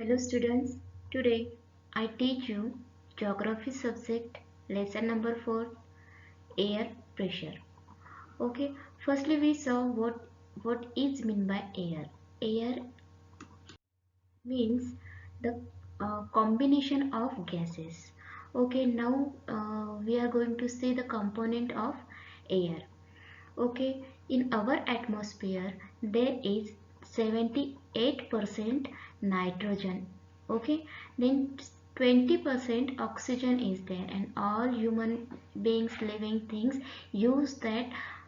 Hello students, today I teach you geography subject lesson number 4 air pressure. Okay, firstly we saw what is meant by air. Air means the combination of gases. Okay, now we are going to see the component of air. Okay, in our atmosphere there is 78% nitrogen. Okay, then 20% oxygen is there, and all human beings, living things, use that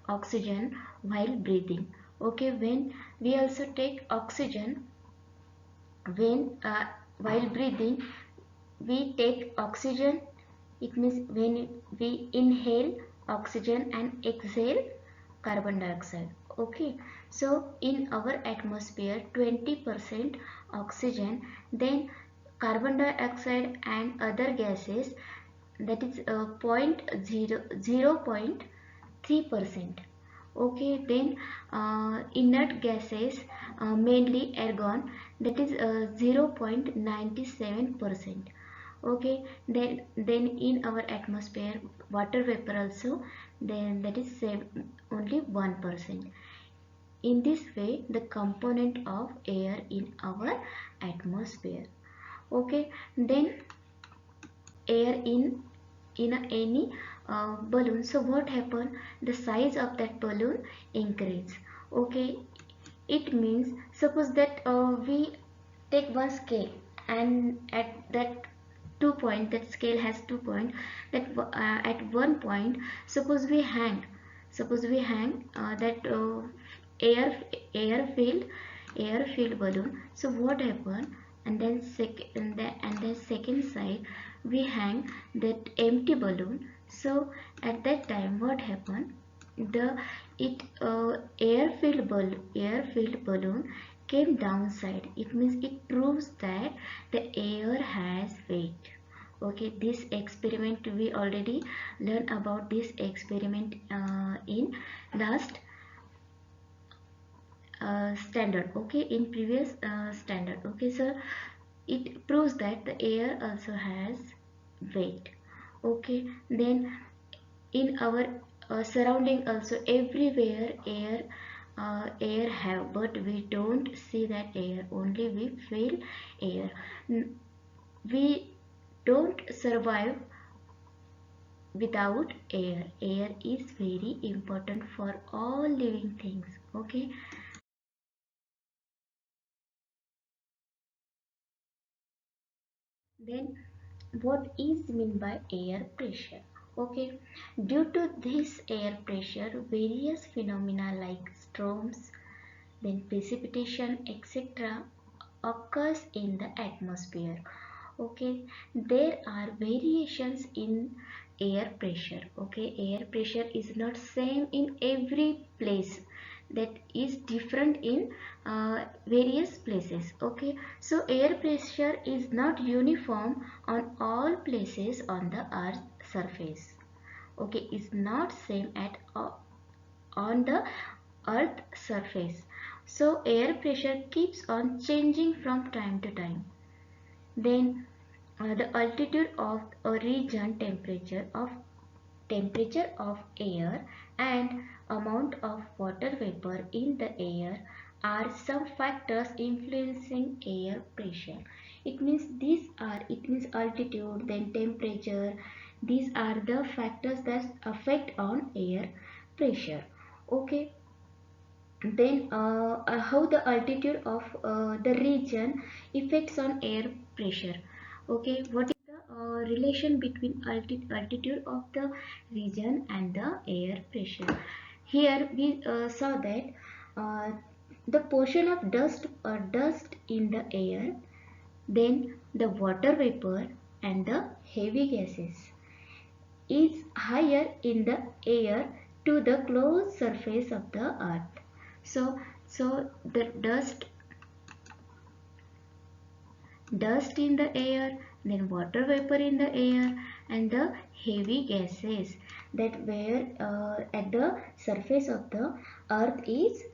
oxygen while breathing. Okay, when we also take oxygen, when while breathing we take oxygen, it means when we inhale oxygen and exhale carbon dioxide. Okay, so in our atmosphere 20% oxygen, then carbon dioxide and other gases, that is 0.3%. Okay, then inert gases, mainly argon, that is 0.97%. Okay, then in our atmosphere water vapor also, then that is only 1%. In this way the component of air in our atmosphere. Okay, then air in any balloon, so what happen, the size of that balloon increase. Okay, it means suppose that we take one scale, and at that 2 point, that scale has 2 point, that at one point suppose we hang that air air filled balloon. So what happened, and then second side we hang that empty balloon. So at that time what happened, the it air filled balloon came downside. It means it proves that the air has weight. Okay, this experiment we already learned about this experiment in last standard. Okay, in previous standard. Okay, so it proves that the air also has weight. Okay, then in our surrounding also, everywhere air have, but we don't see that air, only we feel air. We don't survive without air. Air is very important for all living things. Okay, then what is meant by air pressure? Okay, due to this air pressure, various phenomena like storms, then precipitation, etc. occurs in the atmosphere. Okay, there are variations in air pressure. Okay, air pressure is not same in every place, that is different in various places. Okay, so air pressure is not uniform on all places on the earth surface. Okay, it's not same at on the earth surface. So air pressure keeps on changing from time to time. Then the altitude of a region, temperature of air, and amount of water vapor in the air are some factors influencing air pressure. It means altitude, then temperature. These are the factors that affect on air pressure. Okay, then how the altitude of the region affects on air pressure. Okay, what is the relation between altitude of the region and the air pressure? Here we saw that uh, the portion of dust in the air, then the water vapor and the heavy gases is higher in the air to the close surface of the earth. So the dust in the air, then water vapor in the air, and the heavy gases that were at the surface of the earth is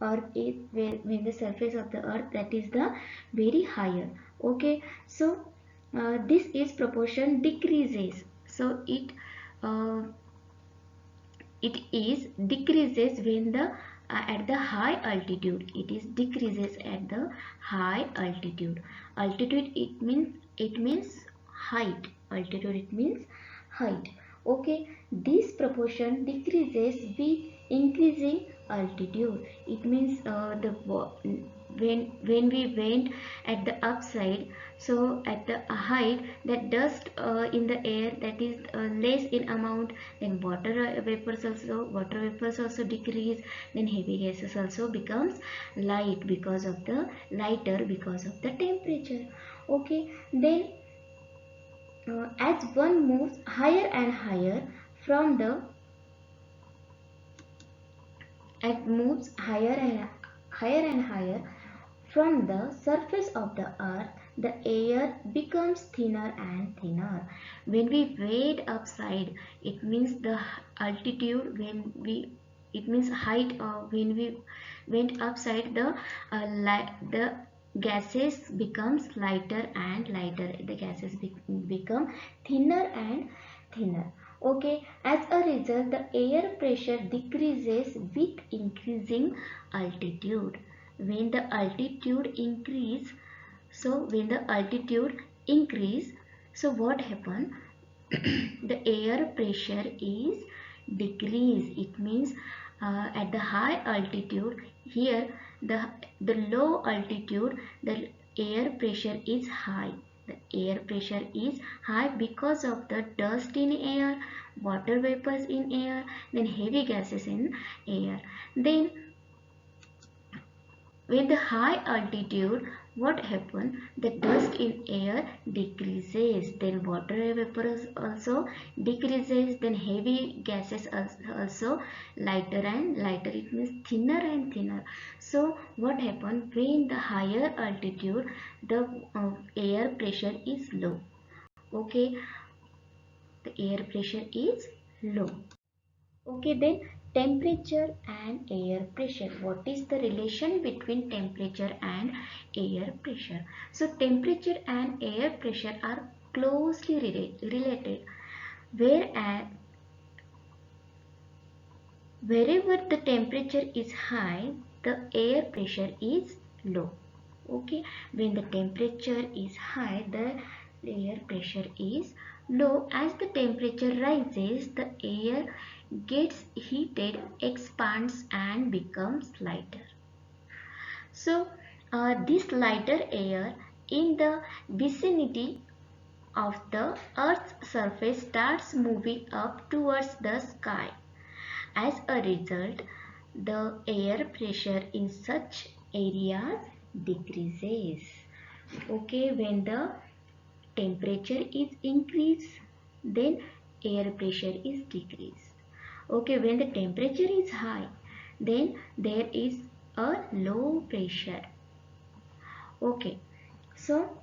earth is when the surface of the earth, that is the very higher. Okay, so this is proportion decreases, so uh, it is decreases when the at the high altitude. It is decreases at the high altitude. Altitude, it means height. Altitude, it means height. Okay, this proportion decreases with increasing altitude. It means when we went at the upside, so at the height, that dust in the air, that is less in amount, then water vapors also decrease, then heavy gases also becomes lighter because of the temperature. Okay, then as one moves higher and higher from the and moves higher and higher from the surface of the earth, the air becomes thinner and thinner. When we wade upside, it means the altitude. It means height. When we went upside, the gases becomes lighter and lighter. The gases become thinner and thinner. Okay, as a result, the air pressure decreases with increasing altitude. When the altitude increase, when the altitude increase, so what happen? The air pressure is decrease. It means at the high altitude, here the low altitude, the air pressure is high. The air pressure is high because of the dust in air, water vapors in air, then heavy gases in air. Then with the high altitude, what happens? The dust in air decreases, then water vapors also decreases, then heavy gases also lighter and lighter. It means thinner and thinner. So what happens when the higher altitude, the air pressure is low. Okay, the air pressure is low. Okay, then temperature and air pressure. What is the relation between temperature and air pressure? So temperature and air pressure are closely related. Whereas wherever the temperature is high, the air pressure is low. Okay, when the temperature is high, the air pressure is low. As the temperature rises, the air gets heated, expands and becomes lighter. So this lighter air in the vicinity of the Earth's surface starts moving up towards the sky. As a result, the air pressure in such areas decreases. Okay, when the temperature is increased, then air pressure is decreased. Okay, when the temperature is high, then there is a low pressure. Okay, so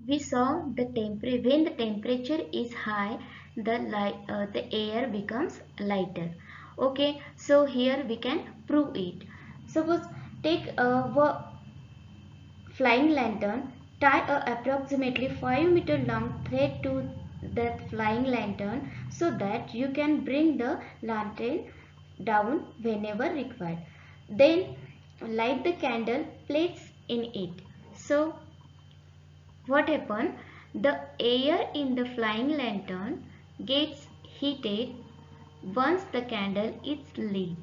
we saw when the temperature is high, the air becomes lighter. Okay, so here we can prove it. Suppose take a flying lantern, tie a approximately 5-meter long thread to that flying lantern so that you can bring the lantern down whenever required. Then light the candle placed in it. So what happens? The air in the flying lantern gets heated once the candle is lit.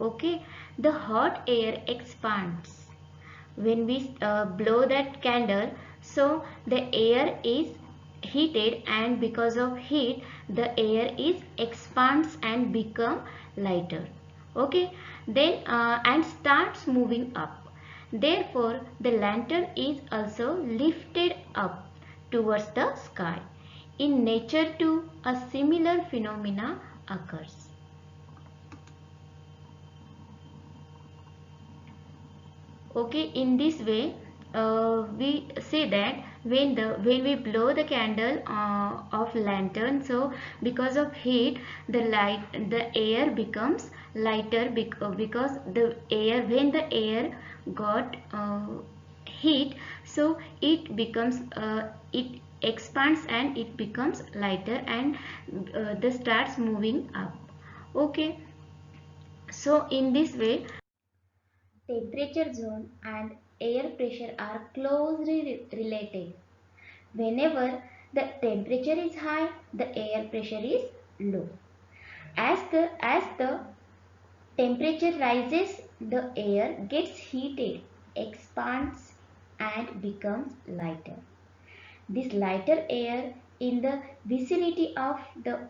Okay, the hot air expands. When we blow that candle, so the air is heated, and because of heat, the air is expands and become lighter. Okay, then and starts moving up. Therefore, the lantern is also lifted up towards the sky. In nature too, a similar phenomena occurs. Okay, in this way, we say that when we blow the candle of lantern, so because of heat the air becomes lighter, because the air, when the air got heat, so it becomes it expands and it becomes lighter, and the starts moving up. Okay, so in this way temperature zone and air pressure are closely related. Whenever the temperature is high, the air pressure is low. As the temperature rises, the air gets heated, expands and becomes lighter. This lighter air in the vicinity of the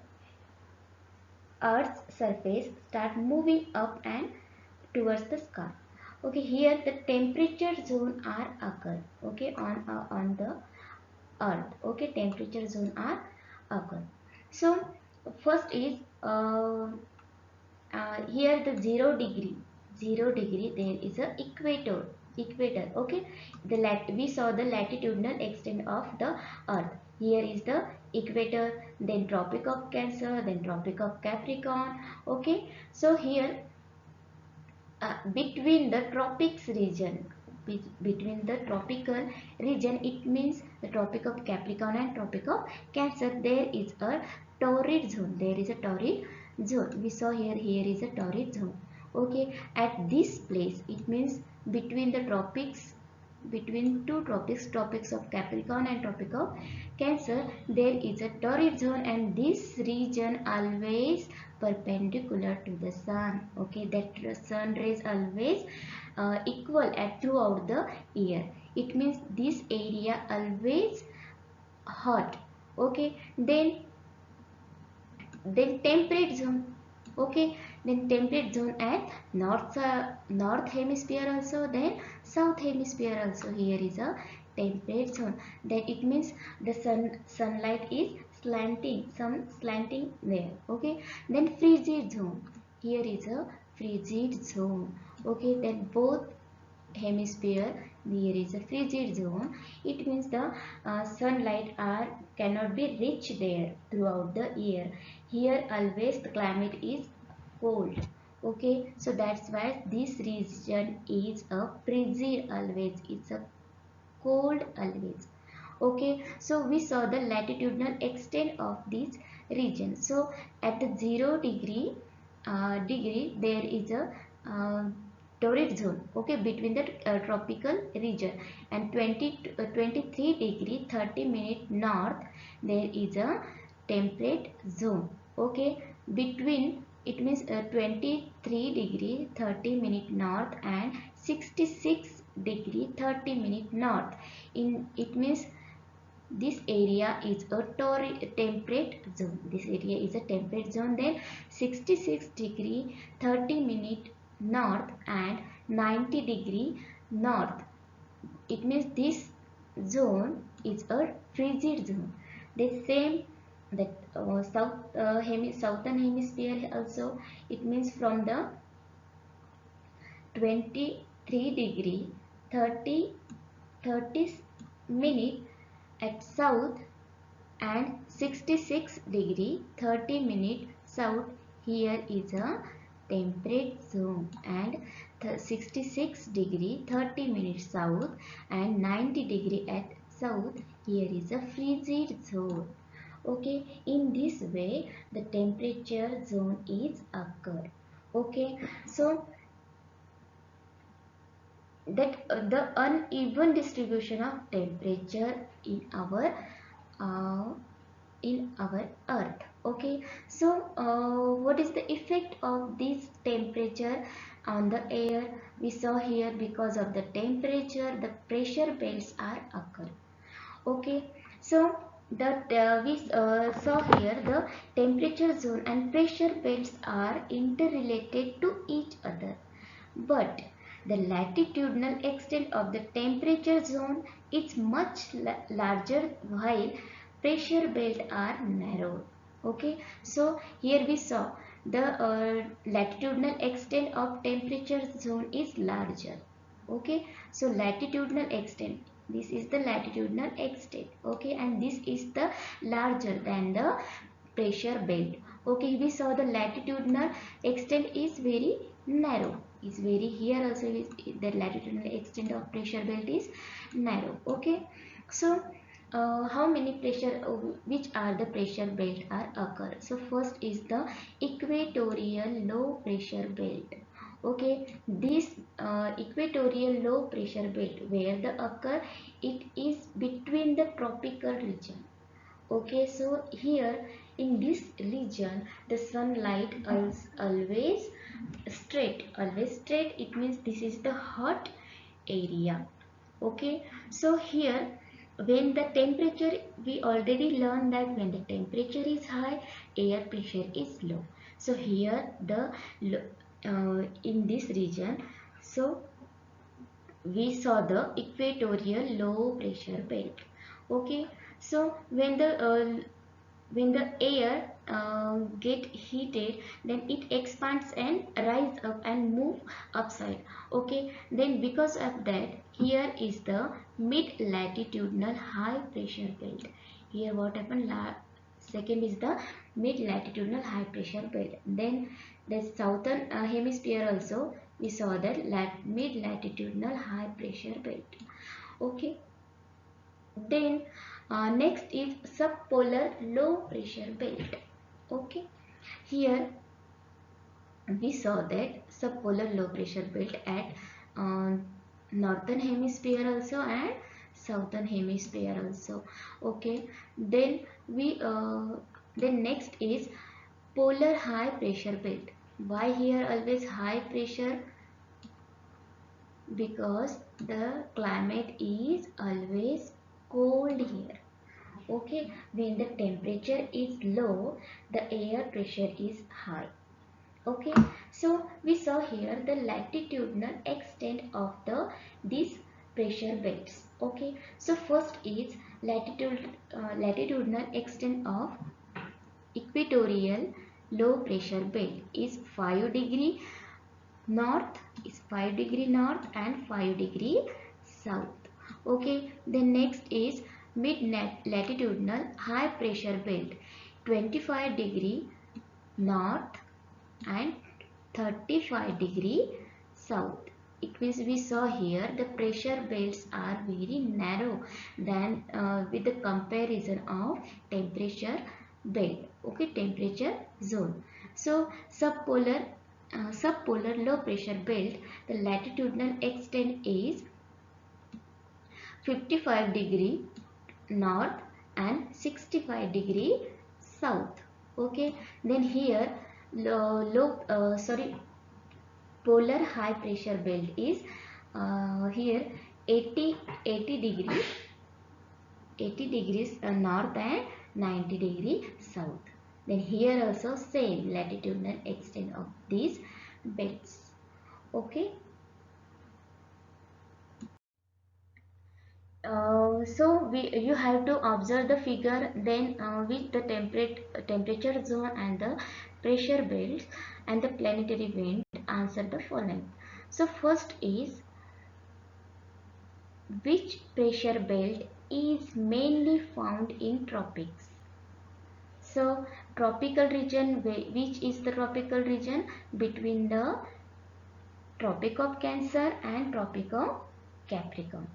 Earth's surface start moving up and towards the sky. Okay, here the temperature zone are occur. Okay, on the Earth. Okay, temperature zone are occur. So first is here the 0 degree there is a equator. Okay, we saw the latitudinal extent of the earth. Here is the equator, then tropic of Cancer, then tropic of Capricorn. Okay, so here between the tropics region, between the tropical region, it means the tropic of Capricorn and tropic of Cancer, there is a torrid zone. There is a torrid zone. We saw here is a torrid zone. Okay, at this place, it means between the tropics, between two tropics, tropics of Capricorn and tropic of Cancer, there is a torrid zone, and this region always perpendicular to the sun. Okay, that sun rays always equal at throughout the year. It means this area always hot. Okay, then temperate zone. Okay, then temperate zone at north hemisphere also, then south hemisphere also. Here is a temperate zone. Then it means the sunlight is slanting, some slanting there. Okay, then frigid zone. Here is a frigid zone. Okay, then both hemisphere there is a frigid zone. It means the sunlight cannot be reached there throughout the year. Here always the climate is cold. Okay, so that's why this region is a frigid always. It's a cold always. Okay, so we saw the latitudinal extent of this region. So at the 0 degree there is a torrid zone. Okay, between the tropical region, and 23 degree 30 minute north there is a temperate zone. Okay, between, it means 23 degree 30 minute north and 66 degree 30 minute north. In it means this area is a temperate zone. This area is a temperate zone. Then 66 degree 30 minute north and 90 degree north. It means this zone is a frigid zone. The same that southern hemisphere also, it means from the 23 degree 30 minute at south and 66 degree 30 minute south. Here is a temperate zone, and 66 degree 30 minutes south and 90 degree at south, here is a frigid zone. Okay, in this way the temperature zone is occurred. Okay, so that the uneven distribution of temperature uh, in our earth. Okay, so what is the effect of this temperature on the air? We saw here, because of the temperature the pressure belts are occur. Okay, so that we saw here the temperature zone and pressure belts are interrelated to each other, but the latitudinal extent of the temperature zone is much larger, while pressure belt are narrow. Okay, so here we saw the latitudinal extent of temperature zone is larger. Okay, so latitudinal extent, This is the latitudinal extent. Okay, and this is the larger than the pressure belt. Okay, we saw the latitudinal extent is very narrow. Is very here also is the latitudinal extent of pressure belt is narrow. Okay, so how many pressure which are the pressure belt are occur? So first is the equatorial low pressure belt. Okay, this equatorial low pressure belt where the occur, it is between the tropical region. Okay, so here in this region the sunlight is always straight. It means this is the hot area. Okay, so here when the temperature, we already learned that when the temperature is high, air pressure is low. So here the in this region, so we saw the equatorial low pressure belt. Okay, so when the air get heated, then it expands and rise up and move upside. Okay, then because of that, here is the mid latitudinal high pressure belt. Here what happened, second is the mid latitudinal high pressure belt. Then the southern hemisphere also we saw that mid latitudinal high pressure belt. Okay, then next is subpolar low pressure belt. Okay, here we saw that subpolar low pressure belt at uh, northern hemisphere also and southern hemisphere also. Okay, then we then next is polar high pressure belt. Why here always high pressure? Because the climate is always cold here. Okay, when the temperature is low, the air pressure is high. Okay, so we saw here the latitudinal extent of the these pressure belts. Okay, so first is latitudinal extent of equatorial low pressure belt is 5 degree north, is 5 degree north and 5 degree south. Okay, then next is mid latitudinal high pressure belt 25 degree north and 35 degree south. It means we saw here the pressure belts are very narrow than with the comparison of temperature belt. Okay, temperature zone. So subpolar low pressure belt, the latitudinal extent is 55 degree north and 65 degree south. Okay, then here polar high pressure belt is here 80 degree 80 degrees north and 90 degree south. Then here also same latitudinal extent of these belts. Okay, so you have to observe the figure, then with the temperature zone and the pressure belts and the planetary wind, answer the following. So first is, which pressure belt is mainly found in tropics? So tropical region, which is the tropical region? Between the Tropic of Cancer and Tropic of Capricorn.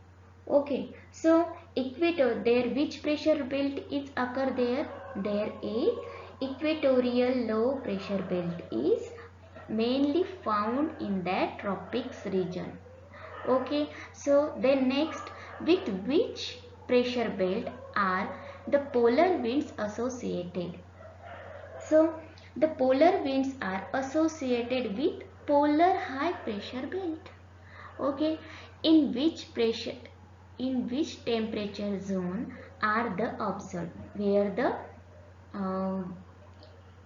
Okay, so equator, there which pressure belt is occur there? There is equatorial low pressure belt is mainly found in that tropics region. Okay, so then next, with which pressure belt are the polar winds associated? So the polar winds are associated with polar high pressure belt. Okay, in which pressure, in which temperature zone are the observed? Where the uh,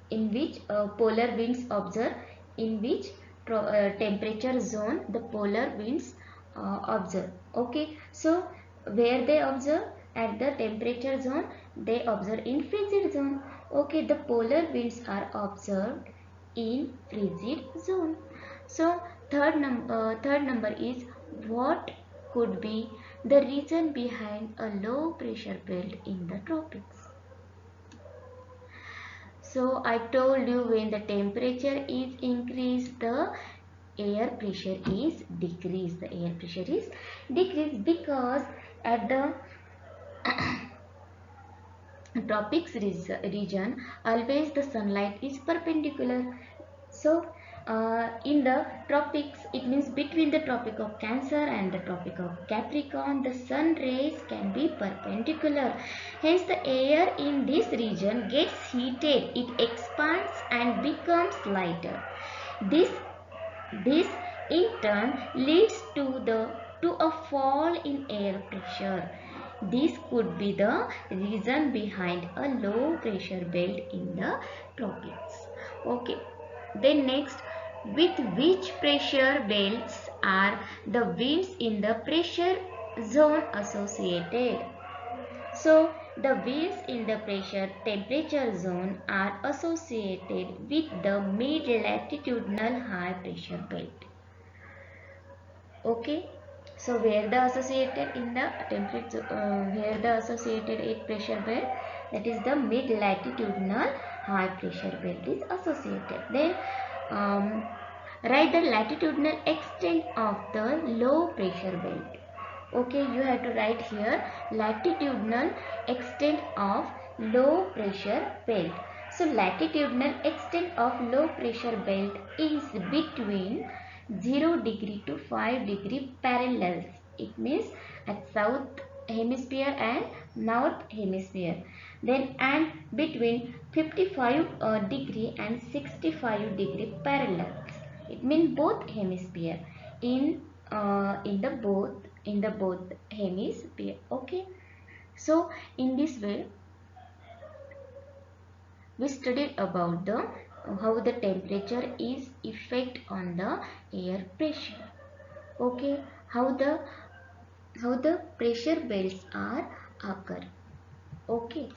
in which polar winds observed? In which temperature zone the polar winds observe? Okay, so where they observe? At the temperature zone, they observe in frigid zone. Okay, the polar winds are observed in frigid zone. So third number is, what could be the reason behind a low pressure belt in the tropics. So I told you, when the temperature is increased, the air pressure is decreased. The air pressure is decreased because at the tropics region always the sunlight is perpendicular. So in the tropics, it means between the tropic of Cancer and the tropic of Capricorn, the sun rays can be perpendicular. Hence the air in this region gets heated, it expands and becomes lighter. This in turn leads to a fall in air pressure. This could be the reason behind a low pressure belt in the tropics. Okay. Then next, with which pressure belts are the winds in the pressure zone associated? So the winds in the pressure temperature zone are associated with the mid latitudinal high pressure belt. Okay. So where the associated in the temperature, where the associated at pressure belt, that is the mid latitudinal high pressure belt is associated. Then write the latitudinal extent of the low pressure belt. Okay, you have to write here latitudinal extent of low pressure belt. So latitudinal extent of low pressure belt is between 0 degree to 5 degree parallels. It means at south hemisphere and north hemisphere. Then and between 55 degree and 65 degree parallels. It means both hemisphere in the both hemisphere. Okay. So in this way we studied about the how the temperature is effect on the air pressure. Okay, how the pressure belts are occur. Okay.